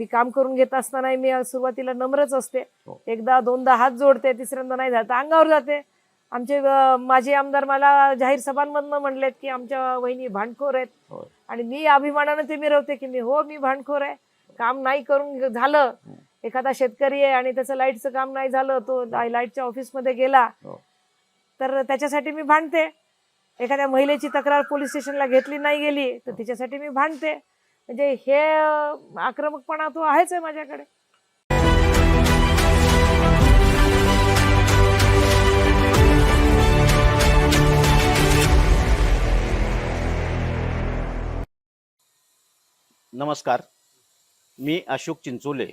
मी काम करून घेत असताना मी सुरुवातीला नम्रच असते, हो. एकदा दोनदा हात जोडते, तिसऱ्यांदा नाही झालं तर अंगावर जाते. आमचे माजी आमदार मला जाहीर सभांमधनं म्हणलेत की आमच्या वहिनी भांडखोर आहेत, होय. आणि मी अभिमानाने ते मिरवते की मी भांडखोर आहे. काम नाही करून झालं, एखादा शेतकरी आहे आणि त्याचं लाईटचं काम नाही झालं, तो लाईटच्या ऑफिसमध्ये गेला हो. तर त्याच्यासाठी मी भांडते. एखाद्या महिलेची तक्रार पोलीस स्टेशनला घेतली नाही गेली तर तिच्यासाठी मी भांडते. म्हणजे हे आक्रमकपणा तो आहेच आहे माझ्याकडे. नमस्कार, मी अशोक चिंचोले.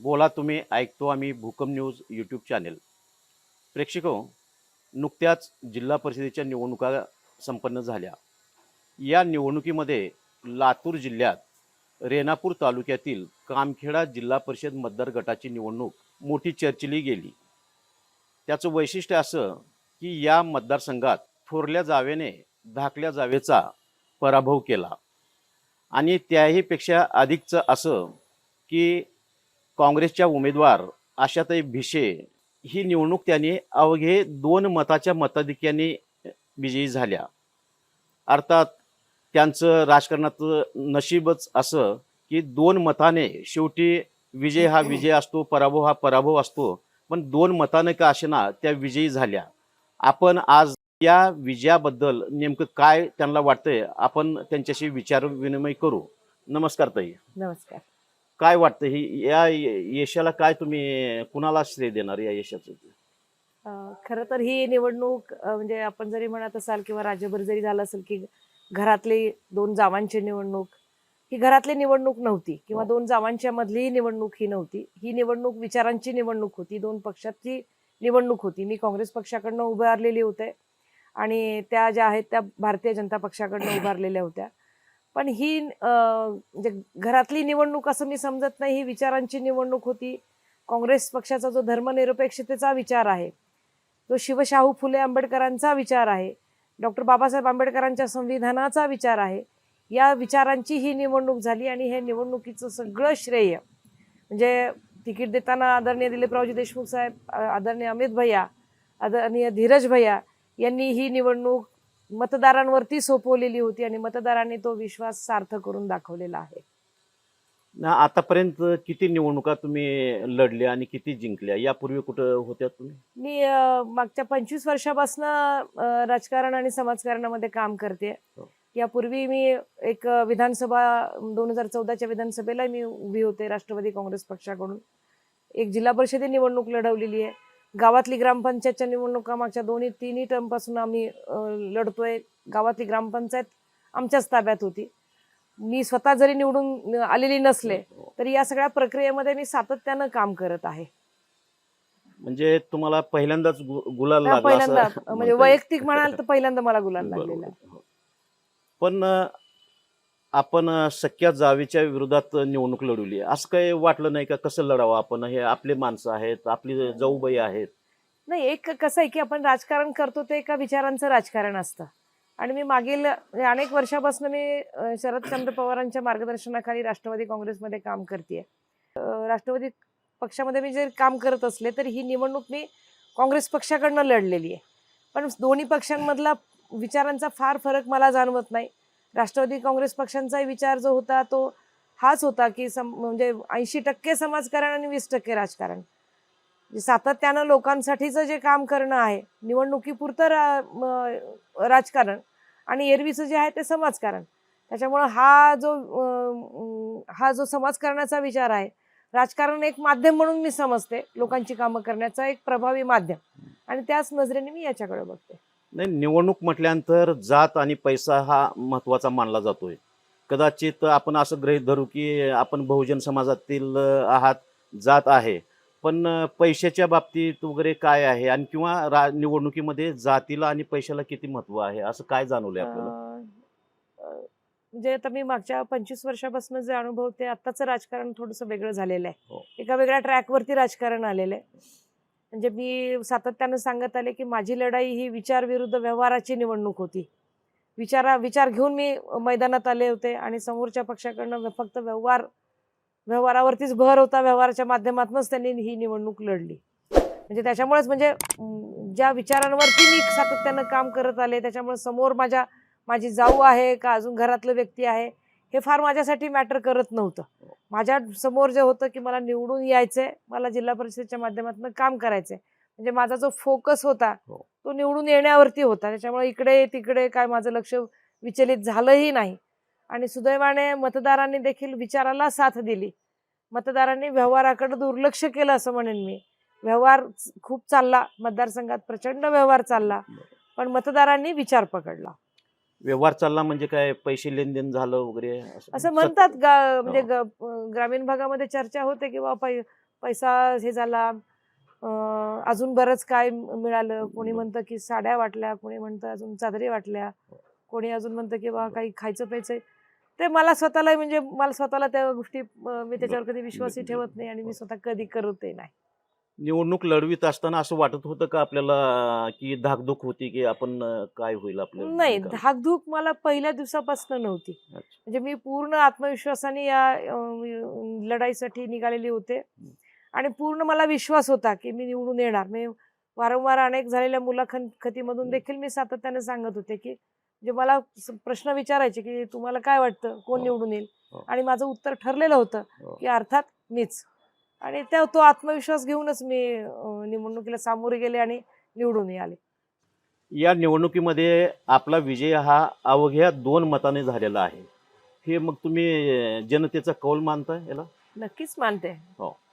बोला तुम्ही ऐकतो आम्ही भूकंप न्यूज यूट्यूब चॅनेल. प्रेक्षको, नुकत्याच जिल्हा परिषदेच्या निवडणुका संपन्न झाल्या. या निवडणुकीमध्ये लातूर जिल्ह्यात रेणापूर तालुक्यातील कामखेडा जिल्हा परिषद मतदार गटाची निवडणूक मोठी चर्चिली गेली. त्याचं वैशिष्ट्य असं की या मतदारसंघात थोरल्या जावेने धाकल्या जावेचा पराभव केला, आणि त्याहीपेक्षा अधिकचं असं की काँग्रेसच्या उमेदवार आशाताई भिशे ही निवडणूक त्यांनी अवघे 2 मताच्या मताधिक्याने विजयी झाल्या. अर्थात त्यांचं राजकारणाचं नशीबच असं की 2 मताने शेवटी विजय हा विजय असतो, पराभव हा पराभव असतो, पण 2 मताने का असेना त्या विजयी झाल्या. आपण आज या विजयाबद्दल नेमकं काय त्यांना वाटतंय आपण त्यांच्याशी विचार विनिमय करू. नमस्कार ताई. नमस्कार. काय वाटतं ही या यशाला काय तुम्ही कुणाला श्रेय देणार या यशाचं? खरं तर ही निवडणूक म्हणजे आपण जरी म्हणत असाल किंवा राज्यभर जरी झालं असेल की घरातली 2 जावांची निवडणूक, ही घरातली निवडणूक नव्हती किंवा 2 जावांच्या मधलीही निवडणूक ही नव्हती. ही निवडणूक विचारांची निवडणूक होती, 2 पक्षाची निवडणूक होती. मी काँग्रेस पक्षाकडनं उभारलेली होते आणि त्या ज्या आहेत त्या भारतीय जनता पक्षाकडनं उभारलेल्या होत्या. पण ही म्हणजे घरातली निवडणूक असं मी समजत नाही, ही विचारांची निवडणूक होती. काँग्रेस पक्षाचा जो धर्मनिरपेक्षतेचा विचार आहे, जो शिवशाहू फुले आंबेडकरांचा विचार आहे, डॉक्टर बाबासाहेब आंबेडकरांच्या संविधानाचा विचार आहे, या विचारांची ही निवडणूक झाली. आणि हे निवडणुकीचं सगळं श्रेय म्हणजे तिकीट देताना आदरणीय दिलीपरावजी देशमुख साहेब, आदरणीय अमित भैया, आदरणीय धीरज भैया यांनी ही निवडणूक मतदारांवरती सोपवलेली होती आणि मतदारांनी तो विश्वास सार्थ करून दाखवलेला आहे. आतापर्यंत किती निवडणुका तुम्ही लढल्या आणि किती जिंकल्या? यापूर्वी कुठं होत्या तुम्ही? मी मागच्या 25 वर्षापासून राजकारण आणि समाजकारणामध्ये काम करते. यापूर्वी मी एक विधानसभा 2014च्या विधानसभेला मी उभी होते राष्ट्रवादी काँग्रेस पक्षाकडून. एक जिल्हा परिषदे निवडणूक लढवलेली आहे. गावातली ग्रामपंचायतच्या निवडणुका मागच्या 2-3 टर्म पासून आम्ही लढतोय. गावातली ग्रामपंचायत आमच्याच ताब्यात होती. मी स्वतः जरी निवडून आलेली नसले तरी या सगळ्या प्रक्रियेमध्ये मी सातत्यानं काम करत आहे. म्हणजे तुम्हाला पहिल्यांदाच गुलाल लागला पहिल्यांदा असं म्हणजे वैयक्तिक म्हणाल तर पहिल्यांदा मला गुलाल लागलेला आहे. पण आपण सख्या जावेच्या विरोधात निवडणूक लढवली, असं काही वाटलं नाही का? कसं लढावं आपण? हे आपले माणसं आहेत, आपली जाऊबाई आहेत. नाही, एक कसं आहे की आपण राजकारण करतो ते एका विचारांचं राजकारण असतं. आणि मी मागील अनेक वर्षापासून मी शरदचंद्र पवारांच्या मार्गदर्शनाखाली राष्ट्रवादी काँग्रेसमध्ये काम करते. राष्ट्रवादी पक्षामध्ये मी जर काम करत असले तरी ही निवडणूक मी काँग्रेस पक्षाकडनं लढलेली आहे. पण दोन्ही पक्षांमधला विचारांचा फार फरक मला जाणवत नाही. राष्ट्रवादी काँग्रेस पक्षांचाही विचार जो होता तो हाच होता की म्हणजे 80% समाजकारण आणि 20% राजकारण. सातत्यानं लोकांसाठीचं जे काम करणं आहे, निवडणुकीपुरतं राजकारण आणि एरवीचं जे आहे ते समाजकारण. त्याच्यामुळं हा जो समाजकारणाचा विचार आहे, राजकारण एक माध्यम म्हणून मी समजते, लोकांची कामं करण्याचा एक प्रभावी माध्यम, आणि त्याच नजरेने मी याच्याकडे बघते. नाही, निवडणूक म्हटल्यानंतर जात आणि पैसा हा महत्त्वाचा मानला जातोय. कदाचित आपण असं गृहीत धरू की आपण बहुजन समाजातील आहात, जात आहे, पण पैशाच्या बाबतीत वगैरे काय आहे? आणि किंवा निवडणुकीमध्ये जातीला आणि पैशाला किती महत्त्व आहे, असं काय जाणवलंय आपल्याला? म्हणजे आता मी मागच्या 25 वर्षापासून जे अनुभवते, आत्ताचं राजकारण थोडंसं वेगळं झालेलं आहे. एका वेगळ्या ट्रॅकवरती राजकारण आलेलं आहे. म्हणजे मी सातत्यानं सांगत आले की माझी लढाई ही विचार विरुद्ध व्यवहाराची निवडणूक होती. विचार घेऊन मी मैदानात आले होते आणि समोरच्या पक्षाकडनं फक्त व्यवहार व्यवहारावरतीच भर होता, व्यवहाराच्या माध्यमातूनच त्यांनी ही निवडणूक लढली. म्हणजे त्याच्यामुळेच म्हणजे ज्या विचारांवरती मी सातत्यानं काम करत आले, त्याच्यामुळे समोर माझी जाऊ आहे का अजून घरातलं व्यक्ती आहे हे फार माझ्यासाठी मॅटर करत नव्हतं. माझ्या समोर जे होतं की मला निवडून यायचंय, मला जिल्हा परिषदेच्या माध्यमातून काम करायचंय, म्हणजे माझा जो फोकस होता तो निवडून येण्यावरती होता. त्याच्यामुळे इकडे तिकडे काय माझं लक्ष विचलित झालंही नाही. आणि सुदैवाने मतदारांनी देखील विचाराला साथ दिली. मतदारांनी व्यवहाराकडे दुर्लक्ष केलं असं म्हणेन मी. व्यवहार खूप चालला, मतदारसंघात प्रचंड व्यवहार चालला, पण मतदारांनी विचार पकडला. व्यवहार चालला म्हणजे काय, पैसे लेनदेन झालं वगैरे असं म्हणतात म्हणजे ग्रामीण भागामध्ये चर्चा होते की बाबा पैसा हे झाला, अजून बरंच काय मिळालं. कोणी म्हणतं की साड्या वाटल्या, कोणी म्हणतं अजून चादरी वाटल्या, कोणी अजून म्हणतं की बाबा काही खायचं प्यायचं. ते मला स्वतःला त्या गोष्टी मी त्याच्यावर कधी विश्वासही ठेवत नाही आणि मी स्वतः कधी करतही नाही. निवडणूक लढवीत असताना असं वाटत होतं का आपल्याला की धाकधूक होती की आपण काय होईल आपलं? नाही, धाकधूक मला पहिल्या दिवसापासून नव्हती. म्हणजे मी पूर्ण आत्मविश्वासाने या लढाईसाठी निघालेली होते आणि पूर्ण मला विश्वास होता की मी निवडून येणार. मी वारंवार अनेक झालेल्या मुलाखतीमधून देखील मी सातत्याने सांगत होते की म्हणजे मला प्रश्न विचारायचे की तुम्हाला काय वाटतं कोण निवडून येईल, आणि माझं उत्तर ठरलेलं होतं की अर्थात मीच. आणि तो आत्मविश्वास घेऊनच मी निवडणुकीला सामोरे गेले आणि निवडूनही आले. या निवडणुकीमध्ये आपला विजय हा अवघ्या 2 मताने झालेला आहे. हे मग तुम्ही जनतेचा कौल मानताय याला? नक्कीच मानते.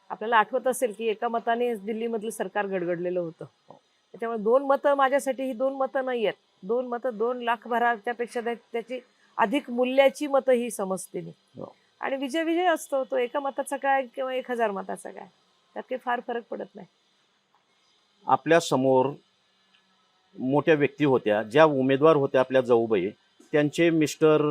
आपल्याला आठवत असेल की एका मताने दिल्लीमधलं सरकार गडगडलेलं होतं. त्याच्यामुळे 2 मतं माझ्यासाठी ही 2 मतं नाही आहेत. 2 मतं 2 लाख भराच्या पेक्षा त्याची अधिक मूल्याची मतं ही समजते मी. आणि विजय असतो, तो एका मताचा काय किंवा 1000 मताचा काय, त्यात काही फार फरक पडत नाही. आपल्या समोर मोठ्या व्यक्ती होत्या, ज्या उमेदवार होत्या आपल्या जाऊबाई, त्यांचे मिस्टर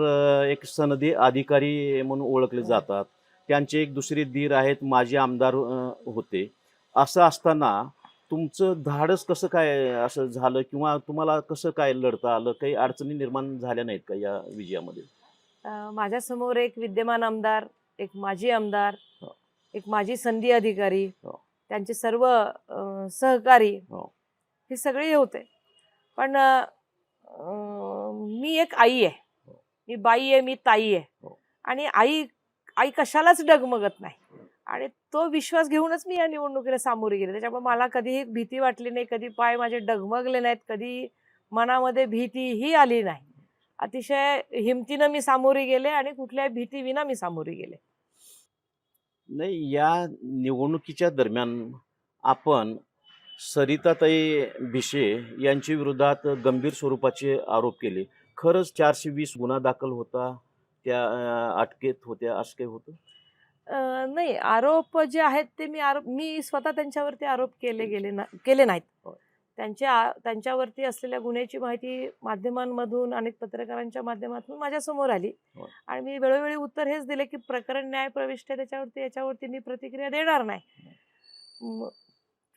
एक सनदी अधिकारी म्हणून ओळखले जातात. त्यांचे एक दुसरे दीर आहेत, माजी आमदार होते. असं असताना तुमचं धाडस कसं काय असं झालं किंवा तुम्हाला कसं काय लढता आलं? काही अडचणी निर्माण झाल्या नाहीत का या विजयामध्ये? माझ्यासमोर एक विद्यमान आमदार, एक माजी आमदार, एक माजी संधी अधिकारी, त्यांचे सर्व सहकारी हे सगळे होते. पण मी एक आई आहे, मी बाई आहे, मी ताई आहे. आणि आई कशालाच डगमगत नाही. आणि तो विश्वास घेऊनच मी या निवडणुकीला सामोरे गेले. त्याच्यामुळे मला कधीही भीती वाटली नाही, कधी पाय माझे डगमगले नाहीत, कधी मनामध्ये भीतीही आली नाही. अतिशय हिमतीनं मी सामोरे गेले आणि कुठल्याही भीतीविना मी सामोरे गेले. नाही, या निवडणुकीच्या दरम्यान आपण सरिताताई भिशे यांच्या विरोधात गंभीर स्वरूपाचे आरोप केले. खरंच 420 गुन्हा दाखल होता, त्या अटकेत होत्या, असं काही होतं? नाही, आरोप जे आहेत ते मी स्वतः त्यांच्यावरती आरोप केले नाहीत. त्यांच्यावरती असलेल्या गुन्ह्याची माहिती माध्यमांमधून अनेक पत्रकारांच्या माध्यमातून माझ्यासमोर आली आणि मी वेळोवेळी उत्तर हेच दिले की प्रकरण न्यायप्रविष्ट आहे, याच्यावरती मी प्रतिक्रिया देणार नाही.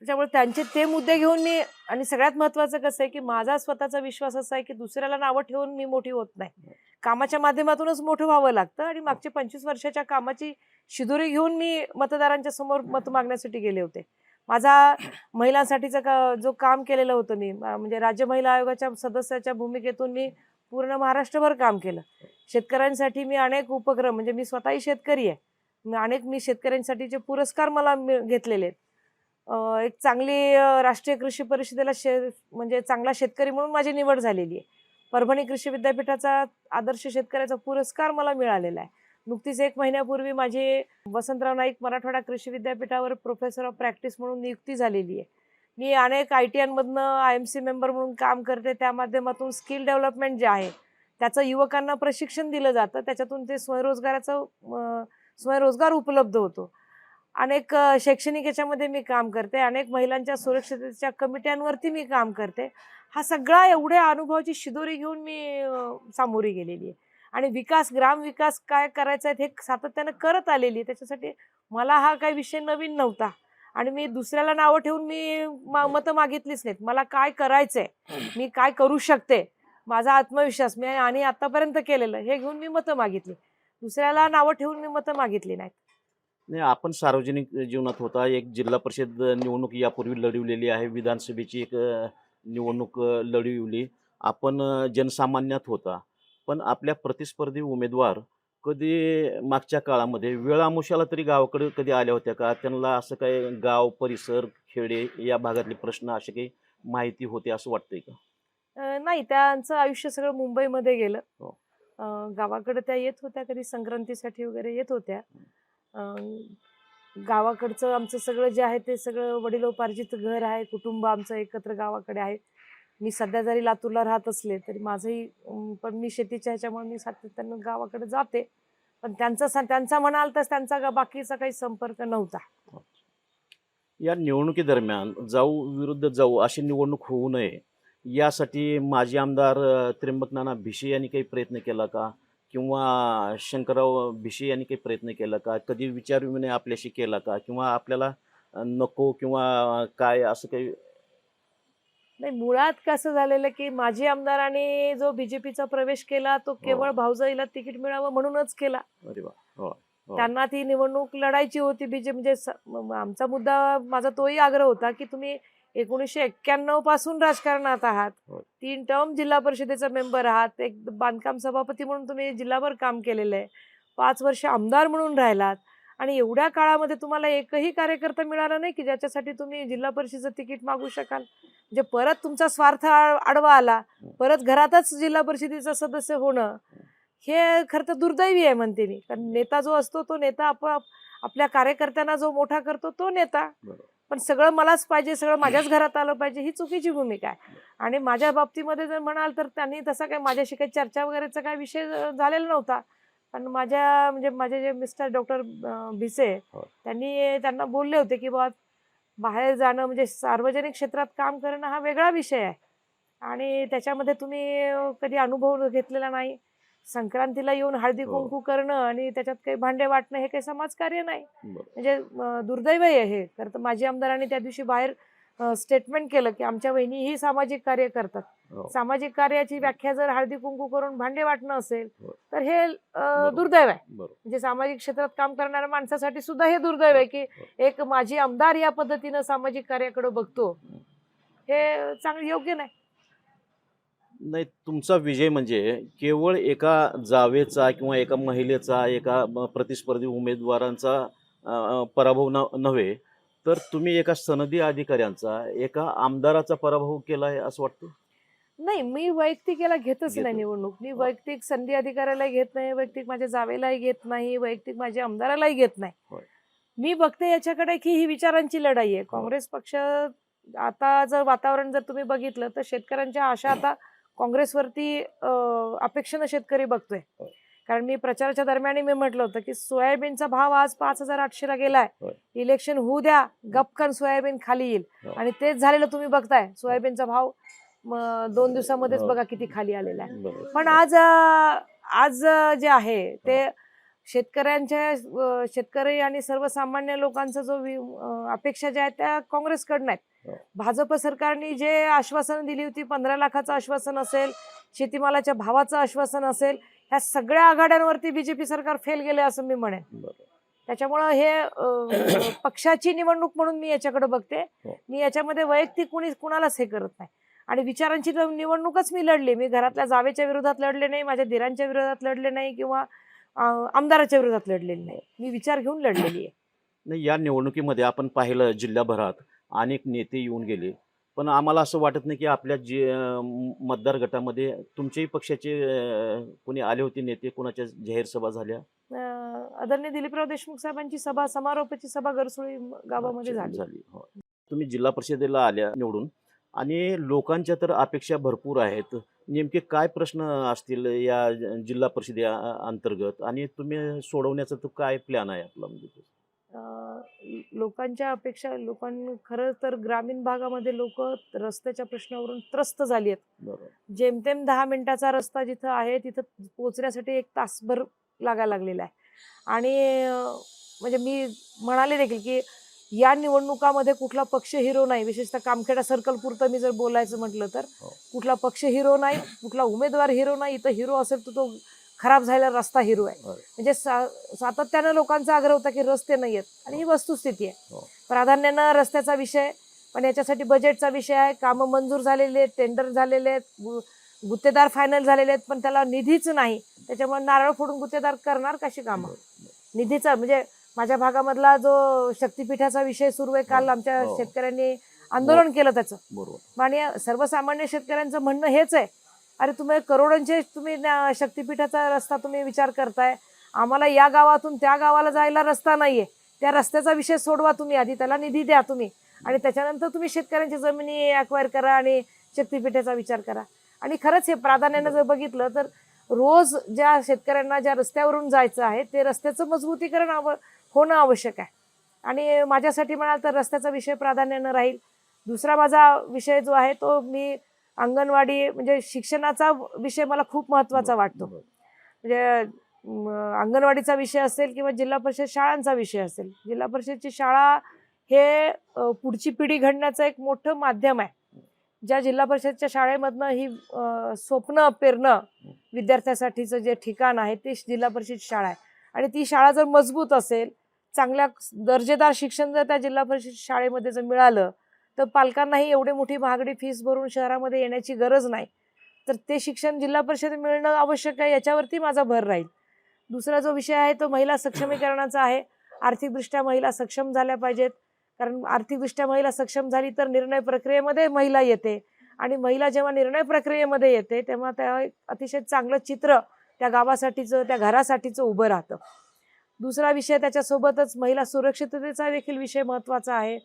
त्याच्यामुळे त्यांचे ते मुद्दे घेऊन मी, आणि सगळ्यात महत्त्वाचं कसं आहे की माझा स्वतःचा विश्वास असा आहे की दुसऱ्याला नावं ठेवून मी मोठी होत नाही. कामाच्या माध्यमातूनच मोठं व्हावं लागतं. आणि मागच्या 25 वर्षाच्या कामाची शिदोरी घेऊन मी मतदारांच्या समोर मत मागण्यासाठी गेले होते. माझा महिलांसाठीचं जो काम केलेलं होतं मी, म्हणजे राज्य महिला आयोगाच्या सदस्याच्या भूमिकेतून मी पूर्ण महाराष्ट्रभर काम केलं. शेतकऱ्यांसाठी मी अनेक उपक्रम, म्हणजे मी स्वतःही शेतकरी आहे, मी शेतकऱ्यांसाठीचे पुरस्कार मला घेतलेले आहेत. एक चांगली राष्ट्रीय कृषी परिषदेला म्हणजे चांगला शेतकरी म्हणून माझी निवड झालेली आहे. परभणी कृषी विद्यापीठाचा आदर्श शेतकऱ्याचा पुरस्कार मला मिळालेला आहे. नुकतीच 1 महिन्यापूर्वी माझी वसंतराव नाईक मराठवाडा कृषी विद्यापीठावर प्रोफेसर ऑफ प्रॅक्टिस म्हणून नियुक्ती झालेली आहे. मी अनेक ITNमधनं IMC मेंबर म्हणून काम करते. त्या माध्यमातून स्किल डेव्हलपमेंट जे आहे त्याचं युवकांना प्रशिक्षण दिलं जातं, त्याच्यातून ते स्वयंरोजगार उपलब्ध होतो. अनेक शैक्षणिक याच्यामध्ये मी काम करते, अनेक महिलांच्या सुरक्षिततेच्या कमिट्यांवरती मी काम करते. हा सगळा एवढ्या अनुभवाची शिदोरी घेऊन मी सामोरी गेलेली आहे. आणि ग्रामविकास काय करायचा आहे हे सातत्यानं करत आलेली आहे. त्याच्यासाठी मला हा काही विषय नवीन नव्हता आणि मी दुसऱ्याला नावं ठेवून मी मतं मागितलीच नाहीत. मला काय करायचंय, मी काय करू शकते, माझा आत्मविश्वास मी आणि आतापर्यंत केलेलं हे घेऊन मी मतं मागितली. दुसऱ्याला नावं ठेवून मी मतं मागितली नाहीत. नाही, आपण सार्वजनिक जीवनात होता. एक जिल्हा परिषद निवडणूक यापूर्वी लढवलेली आहे. विधानसभेची एक निवडणूक लढवली. आपण जनसामान्यात होता. पण आपल्या प्रतिस्पर्धी उमेदवार कधी मागच्या काळामध्ये वेळामुशाला तरी गावाकडे कधी आल्या होत्या का? त्यांना असं काही गाव, परिसर, खेडे या भागातले प्रश्न अशी काही माहिती होते असं वाटतंय का? नाही, त्यांचं आयुष्य सगळं मुंबईमध्ये गेलं. हो. गावाकडे त्या येत होत्या, कधी संक्रांतीसाठी वगैरे येत होत्या. अं, गावाकडचं आमचं सगळं जे आहे ते सगळं वडिलोपार्जित घर आहे, कुटुंब आमचं एकत्र गावाकडे आहे. मी सध्या जरी लातूरला राहत असले तरी माझंही पण मी शेतीच्या ह्याच्यामुळे मी सातत्यानं गावाकडे जाते. पण त्यांचा म्हणाल तर त्यांचा बाकीचा काही संपर्क नव्हता. या निवडणुकीदरम्यान जाऊ विरुद्ध जाऊ अशी निवडणूक होऊ नये यासाठी माजी आमदार त्र्यंबकनाना भिशे यांनी काही प्रयत्न केला का? किंवा शंकरराव भिशे यांनी काही प्रयत्न केला का? कधी विचारविनिमय आपल्याशी केला का? किंवा आपल्याला नको किंवा काय असं काही? नाही, मुळात कसं झालेलं की माजी आमदारांनी जो बीजेपीचा प्रवेश केला तो केवळ भाऊजाईला तिकीट मिळावं म्हणूनच केला. अरे वा. हो. हो. त्यांना ती निवडणूक लढायची होती. म्हणजे आमचा मुद्दा, माझा तोही आग्रह होता की तुम्ही 1991 पासून राजकारणात आहात. हो. 3 टर्म जिल्हा परिषदेचा मेंबर आहात. एक बांधकाम सभापती म्हणून तुम्ही जिल्हाभर काम केलेलं आहे. 5 वर्ष आमदार म्हणून राहिलात आणि एवढ्या काळामध्ये तुम्हाला एकही कार्यकर्ता मिळाला नाही की ज्याच्यासाठी तुम्ही जिल्हा परिषदेचं तिकीट मागू शकाल. म्हणजे परत तुमचा स्वार्थ आडवा आला. परत घरातच जिल्हा परिषदेचा सदस्य होणं हे खरं तर दुर्दैवी आहे म्हणते मी. कारण नेता जो असतो तो नेता आपल्या कार्यकर्त्यांना जो मोठा करतो तो नेता. पण सगळं मलाच पाहिजे, सगळं माझ्याच घरात आलं पाहिजे, ही चुकीची भूमिका आहे. आणि माझ्या बाबतीमध्ये जर म्हणाल तर त्यांनी तसा काही माझ्याशी काही चर्चा वगैरेचा काही विषय झालेला नव्हता. पण माझे जे मिस्टर डॉक्टर भिसे त्यांना बोलले होते की बा बाहेर जाणं म्हणजे सार्वजनिक क्षेत्रात काम करणं हा वेगळा विषय आहे आणि त्याच्यामध्ये तुम्ही कधी अनुभव घेतलेला नाही. संक्रांतीला येऊन हळदी कुंकू करणं आणि त्याच्यात काही भांडे वाटणं हे काही समाजकार्य नाही. म्हणजे दुर्दैव आहे हे. तर माझी आमदारांनी त्या दिवशी बाहेर स्टेटमेंट केलं की आमच्या वहिनीही सामाजिक कार्य करतात. सामाजिक कार्याची व्याख्या जर हळदी कुंकू करून भांडे वाटणं असेल तर हे दुर्दैव आहे. म्हणजे सामाजिक क्षेत्रात काम करणाऱ्या माणसासाठी सुद्धा हे दुर्दैव आहे की एक माजी आमदार या पद्धतीनं सामाजिक कार्याकडे बघतो. हे चांगलं योग्य नाही. नाही, तुमचा विजय म्हणजे केवळ एका जावेचा किंवा एका महिलेचा, एका प्रतिस्पर्धी उमेदवारांचा पराभव नव्हे, तर तुम्ही एका सनदी अधिकाऱ्यांचा, एका आमदाराचा पराभव केला आहे असं वाटतं? नाही, मी वैयक्तिक याला घेतच नाही निवडणूक. मी वैयक्तिक संधी अधिकाऱ्यालाही घेत नाही, वैयक्तिक माझ्या जावेलाही घेत नाही, वैयक्तिक माझ्या आमदारालाही घेत नाही. मी बघते याच्याकडे की ही विचारांची लढाई आहे. काँग्रेस पक्ष आता जर वातावरण जर तुम्ही बघितलं तर शेतकऱ्यांच्या आशा आता काँग्रेसवरती अपेक्षेनं शेतकरी बघतोय. कारण मी प्रचाराच्या दरम्यान मी म्हटलं होतं की सोयाबीनचा भाव आज 5,800 ला गेलाय. इलेक्शन होऊ द्या, गपकन सोयाबीन खाली येईल. आणि तेच झालेलं तुम्ही बघताय. सोयाबीनचा भाव 2 दिवसामध्येच बघा किती खाली आलेला आहे. पण आज जे आहे ते शेतकरी आणि सर्वसामान्य लोकांचा जो अपेक्षा ज्या आहेत त्या काँग्रेसकडनं आहेत. भाजप सरकारने जे आश्वासन दिली होती, 15 लाखाचं आश्वासन असेल, शेतीमालाच्या भावाचं आश्वासन असेल, ह्या सगळ्या आघाड्यांवरती बीजेपी सरकार फेल गेले असं मी म्हणेन. त्याच्यामुळं हे पक्षाची निवडणूक म्हणून मी याच्याकडे बघते. मी याच्यामध्ये वैयक्तिक कुणालाच हे करत नाही. आणि विचारांची निवडणूकच मी लढली. मी घरातल्या जावेच्या विरोधात लढले नाही, माझ्या दिरांच्या विरोधात लढले नाही किंवा आमदाराच्या विरोधात लढलेली नाही. मी विचार घेऊन लढलेली आहे. नाही, या निवडणुकीमध्ये आपण पाहिलं जिल्हाभरात अनेक नेते येऊन गेले, पण आम्हाला असं वाटत नाही की आपल्या मतदार गटामध्ये तुमच्याही पक्षाचे कोणी आले होते नेते, कोणाच्या जाहीर सभा झाल्या? आदरणीय दिलीपराव देशमुख साहेबांची सभा, समारोपाची सभा गरसुळी गावामध्ये झाली. तुम्ही जिल्हा परिषदेला आल्या निवडून आणि लोकांच्या तर अपेक्षा भरपूर आहेत. नेमके काय प्रश्न असतील या जिल्हा परिषदे अंतर्गत आणि तुम्ही सोडवण्याचा तो काय प्लॅन आहे आपला? म्हणजे लोकांच्या अपेक्षा, खरं तर ग्रामीण भागामध्ये लोक रस्त्याच्या प्रश्नावरून त्रस्त झाली आहेत. जेमतेम 10 मिनिटाचा रस्ता जिथं आहे तिथं पोहोचण्यासाठी 1 तासभर लागायला लागलेला आहे. आणि म्हणजे मी म्हणाले देखील की या निवडणुकामध्ये कुठला पक्ष हिरो नाही. विशेषतः कामखेडा सर्कल पुरतं मी जर बोलायचं म्हटलं तर कुठला पक्ष हिरो नाही, कुठला उमेदवार हिरो नाही. इथं हिरो असेल तर तो खराब झालेला रस्ता हिरवा आहे. होय. म्हणजे सातत्यानं लोकांचा आग्रह होता की रस्ते नाही आहेत आणि ही वस्तुस्थिती आहे. हो. प्राधान्यानं रस्त्याचा विषय, पण याच्यासाठी बजेटचा विषय आहे. कामं मंजूर झालेली आहेत, टेंडर झालेले आहेत, गुत्तेदार फायनल झालेले आहेत, पण त्याला निधीच नाही. त्याच्यामुळे नारळ फोडून गुत्तेदार करणार कशी कामं? निधीचा म्हणजे माझ्या भागामधला जो शक्तिपीठाचा विषय सुरू आहे, काल आमच्या हो. शेतकऱ्यांनी आंदोलन केलं त्याचं. बरोबर. आणि सर्वसामान्य शेतकऱ्यांचं म्हणणं हेच आहे, अरे तुम्ही करोडोंचे तुम्ही शक्तिपीठाचा रस्ता तुम्ही विचार करताय, आम्हाला या गावातून त्या गावाला जायला रस्ता नाहीये, त्या रस्त्याचा विषय सोडवा तुम्ही, आधी त्याला निधी द्या तुम्ही, आणि त्याच्यानंतर तुम्ही शेतकऱ्यांची जमिनी अक्वायर करा आणि शक्तिपीठाचा विचार करा. आणि खरंच हे प्राधान्यानं जर बघितलं तर रोज ज्या शेतकऱ्यांना ज्या रस्त्यावरून जायचं आहे ते रस्त्याचं मजबूतीकरण होणं आवश्यक आहे. आणि माझ्यासाठी म्हणाल तर रस्त्याचा विषय प्राधान्यानं राहील. दुसरा माझा विषय जो आहे तो मी अंगणवाडी म्हणजे शिक्षणाचा विषय मला खूप महत्त्वाचा वाटतो. म्हणजे अंगणवाडीचा विषय असेल किंवा जिल्हा परिषद शाळांचा विषय असेल. जिल्हा परिषदची शाळा हे पुढची पिढी घडण्याचं एक मोठं माध्यम आहे. ज्या जिल्हा परिषदच्या शाळेमधनं ही स्वप्न पेरणं विद्यार्थ्यासाठीचं जे ठिकाण आहे ते जिल्हा परिषद शाळा आहे. आणि ती शाळा जर मजबूत असेल, चांगल्या दर्जेदार शिक्षण जर त्या जिल्हा परिषद शाळेमध्ये जर मिळालं तर पालकांनाही एवढी मोठी महागडी फीस भरून शहरामध्ये येण्याची गरज नाही. तर ते शिक्षण जिल्हा परिषद मिळणं आवश्यक आहे, याच्यावरती माझा भर राहील. दुसरा जो विषय आहे तो महिला सक्षमीकरणाचा आहे. आर्थिकदृष्ट्या महिला सक्षम झाल्या पाहिजेत, कारण आर्थिकदृष्ट्या महिला सक्षम झाली तर निर्णय प्रक्रियेमध्ये महिला येते, आणि महिला जेव्हा निर्णय प्रक्रियेमध्ये येते तेव्हा त्या अतिशय चांगलं चित्र त्या गावासाठीचं त्या घरासाठीचं उभं राहतं. दुसरा विषय त्याच्यासोबतच महिला सुरक्षिततेचा देखील विषय महत्त्वाचा आहे.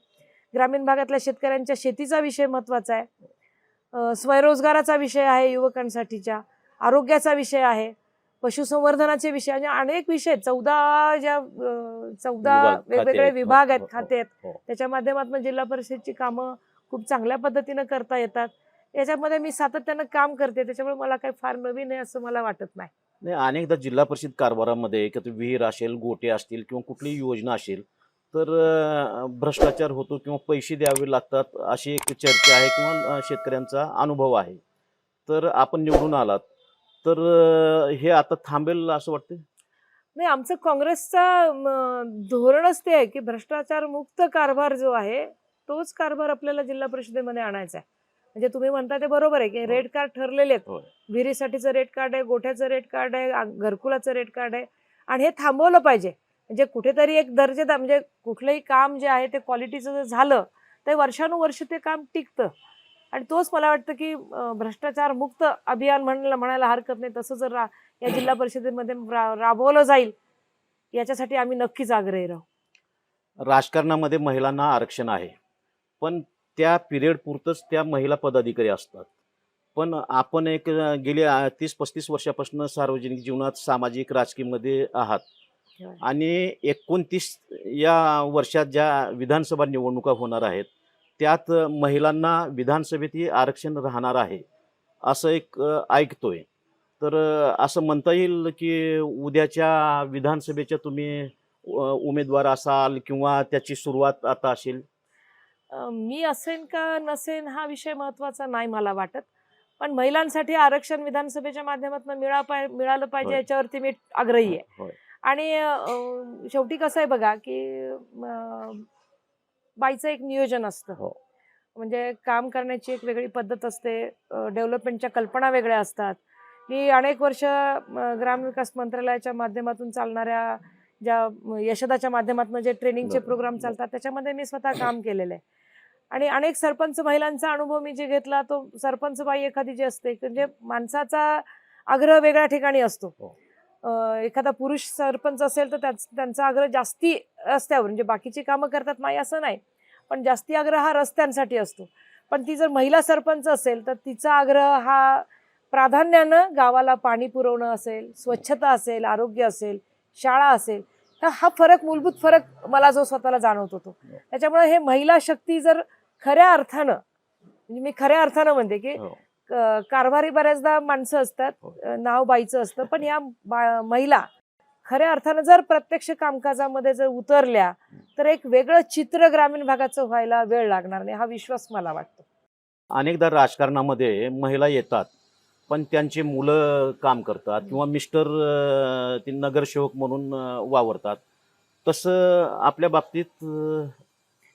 ग्रामीण भागातल्या शेतकऱ्यांच्या शेतीचा विषय महत्त्वाचा आहे. स्वयंरोजगाराचा विषय आहे, युवकांसाठीच्या आरोग्याचा विषय आहे, पशुसंवर्धनाचे विषय, म्हणजे अनेक विषय 14 वेगवेगळे विभाग आहेत, खाते आहेत. त्याच्या माध्यमातून जिल्हा परिषदची कामं खूप चांगल्या पद्धतीनं करता येतात. याच्यामध्ये मी सातत्यानं काम करते, त्याच्यामुळे मला काही फार नवीन आहे असं मला वाटत नाही. नाही, अनेकदा जिल्हा परिषद कारभारामध्ये विहीर असेल, गोटे असतील किंवा कुठलीही योजना असेल तर भ्रष्टाचार होतो किंवा पैसे द्यावे लागतात अशी एक चर्चा आहे किंवा शेतकऱ्यांचा अनुभव आहे. तर आपण निवडून आलात तर हे आता थांबेल असं वाटतं? नाही, आमचं काँग्रेसचा धोरणच ते आहे की भ्रष्टाचार मुक्त कारभार जो आहे तोच कारभार आपल्याला जिल्हा परिषदेमध्ये आणायचा आहे. म्हणजे तुम्ही म्हणता ते बरोबर आहे की रेट कार्ड ठरलेले आहेत. विहिरीसाठीचं रेट कार्ड आहे, गोठ्याचं रेट कार्ड आहे, घरकुलाचं रेट कार्ड आहे, आणि हे थांबवलं पाहिजे. म्हणजे कुठेतरी एक दर्जेदार म्हणजे कुठलंही काम जे आहे ते क्वालिटीचं जर झालं तर वर्षानुवर्ष ते काम टिकतं. आणि तोच मला वाटतं की भ्रष्टाचार मुक्त अभियान म्हणायला हरकत नाही, तसं जर या जिल्हा परिषदेमध्ये राबवलं जाईल याच्यासाठी आम्ही नक्कीच आग्रही राहू. राजकारणामध्ये महिलांना आरक्षण आहे, पण त्या पिरियड पुरतच त्या महिला पदाधिकारी असतात. पण आपण एक गेले 30-35 वर्षापासून सार्वजनिक जीवनात सामाजिक राजकीयमध्ये आहात, आणि 29 या वर्षात ज्या विधानसभा निवडणुका होणार आहेत त्यात महिलांना विधानसभेतही आरक्षण राहणार आहे असं एक ऐकतोय. तर असं म्हणता येईल की उद्याच्या विधानसभेच्या तुम्ही उमेदवार असाल किंवा त्याची सुरुवात आता असेल? मी असेन का नसेन हा विषय महत्त्वाचा नाही मला वाटत, पण महिलांसाठी आरक्षण विधानसभेच्या माध्यमातून मिळालं पाहिजे याच्यावरती मी आग्रही आहे. आणि शेवटी कसं आहे बघा की बाईचं एक नियोजन असतं. म्हणजे काम करण्याची एक वेगळी पद्धत असते, डेव्हलपमेंटच्या कल्पना वेगळ्या असतात. मी अनेक वर्ष ग्रामविकास मंत्रालयाच्या माध्यमातून चालणाऱ्या ज्या यशदाच्या माध्यमातून जे ट्रेनिंगचे प्रोग्राम चालतात त्याच्यामध्ये मी स्वतः काम केलेलं आहे. आणि अनेक सरपंच महिलांचा अनुभव मी जे घेतला तो सरपंच बाई एखादी जी असते म्हणजे माणसाचा आग्रह वेगळ्या ठिकाणी असतो. एखादा पुरुष सरपंच असेल तर त्यांचा आग्रह जास्ती रस्त्यावर म्हणजे बाकीची कामं करतात नाही असं नाही, पण जास्ती आग्रह हा रस्त्यांसाठी असतो. पण ती जर महिला सरपंच असेल तर तिचा आग्रह हा प्राधान्यानं गावाला पाणी पुरवणं असेल, स्वच्छता असेल, आरोग्य असेल, शाळा असेल, तर हा फरक मूलभूत फरक मला जो स्वतःला जाणवत होतो. त्याच्यामुळे हे महिला शक्ती जर खऱ्या अर्थानं म्हणजे मी खऱ्या अर्थानं म्हणते की कारभारी बऱ्याचदा माणसं असतात, नाव बाईचं असतं, पण या महिला खऱ्या अर्थानं जर प्रत्यक्ष कामकाजामध्ये जर उतरल्या तर एक वेगळं चित्र ग्रामीण भागाचं व्हायला वेळ लागणार नाही हा विश्वास मला वाटतो. अनेकदा राजकारणामध्ये महिला येतात पण त्यांचे मुलं काम करतात किंवा मिस्टर ते नगरसेवक म्हणून वावरतात. तसं आपल्या बाबतीत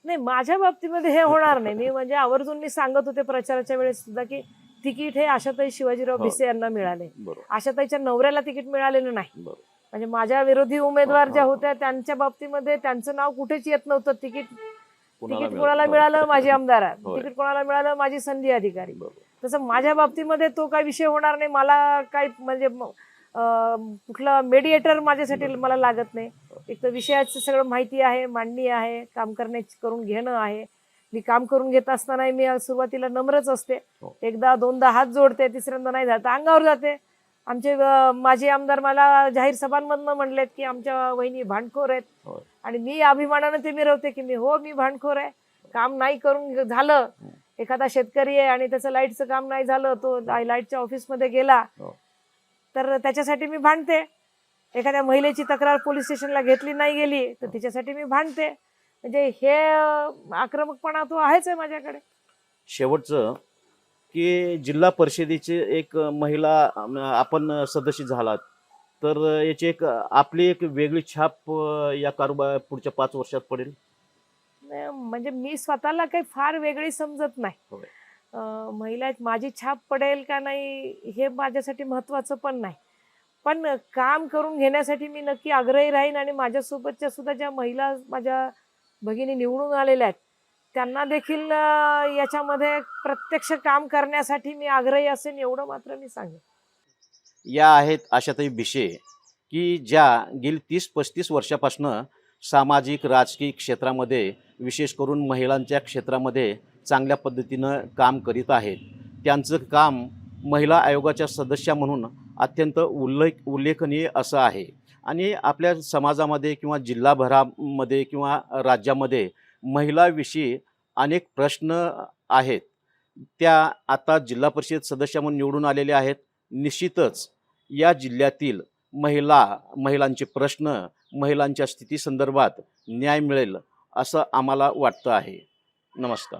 नाही, माझ्या बाबतीमध्ये हे होणार नाही. मी म्हणजे आवर्जून मी सांगत होते प्रचाराच्या वेळेस सुद्धा की तिकीट हे आशाताई शिवाजीराव हो. भिसे यांना मिळाले. बरोबर आशाताईच्या नवऱ्याला तिकीट मिळालेलं नाही. बरोबर म्हणजे माझ्या विरोधी उमेदवार हो, ज्या हो. होत्या त्यांच्या बाबतीमध्ये त्यांचं नाव कुठेच येत नव्हतं. तिकीट कुणाला कोणाला हो. मिळालं, माझे आमदार. होय. तिकीट कोणाला मिळालं, माझी संधी अधिकारी. बरोबर तसं माझ्या बाबतीमध्ये तो काही विषय होणार नाही. मला काही म्हणजे कुठला मेडिएटर माझ्यासाठी मला लागत नाही. एक तर विषयाचं सगळं माहिती आहे, मांडणी आहे, काम करून घेणं आहे. मी काम करून घेत असताना मी सुरुवातीला नम्रच असते. हो. एकदा दोनदा हात जोडते, तिसऱ्यांदा नाही झालं तर अंगावर जाते. आमचे माजी आमदार मला जाहीर सभांमधनं म्हणलेत की आमच्या वहिनी भांडखोर आहेत. होय. आणि मी अभिमानानं ते मिरवते की मी भांडखोर आहे. काम नाही करून झालं, एखादा शेतकरी आहे आणि त्याचं लाईटचं काम नाही झालं, तो लाईटच्या ऑफिसमध्ये गेला हो. तर त्याच्यासाठी मी भांडते. एखाद्या महिलेची तक्रार पोलीस स्टेशनला घेतली नाही गेली तर तिच्यासाठी मी भांडते. म्हणजे हे आक्रमकपणा तो आहेच आहे माझ्याकडे. शेवटचं की जिल्हा परिषदेचे एक महिला आपण सदस्य झालात तर याची एक आपली एक वेगळी छाप या कारभार पुढच्या 5 वर्षात पडेल. म्हणजे मी स्वतःला काही फार वेगळी समजत नाही. होय. महिला माझी छाप पडेल का नाही हे माझ्यासाठी महत्वाचं पण नाही. पण काम करून घेण्यासाठी मी नक्की आग्रही राहीन आणि माझ्यासोबतच्या सुद्धा ज्या महिला माझ्या भगिनी निवडून आलेल्या आहेत त्यांना देखील याच्यामध्ये प्रत्यक्ष काम करण्यासाठी मी आग्रही असेन, एवढं मात्र मी सांगेन. या आहेत आशाताई भिसे की ज्या गेली 30-35 वर्षापासून सामाजिक राजकीय क्षेत्रामध्ये विशेष करून महिलांच्या क्षेत्रामध्ये चांगल्या पद्धतीनं काम करीत आहेत. त्यांचं काम महिला आयोगाच्या सदस्या म्हणून अत्यंत उल्लेखनीय असं आहे आणि आपल्या समाजामध्ये किंवा जिल्हाभरामध्ये किंवा राज्यामध्ये महिलाविषयी अनेक प्रश्न आहेत. त्या आता जिल्हा परिषद सदस्य म्हणून निवडून आलेल्या आहेत. निश्चितच या जिल्ह्यातील महिलांचे प्रश्न, महिलांच्या स्थितीसंदर्भात न्याय मिळेल असं आम्हाला वाटतं आहे. नमस्कार.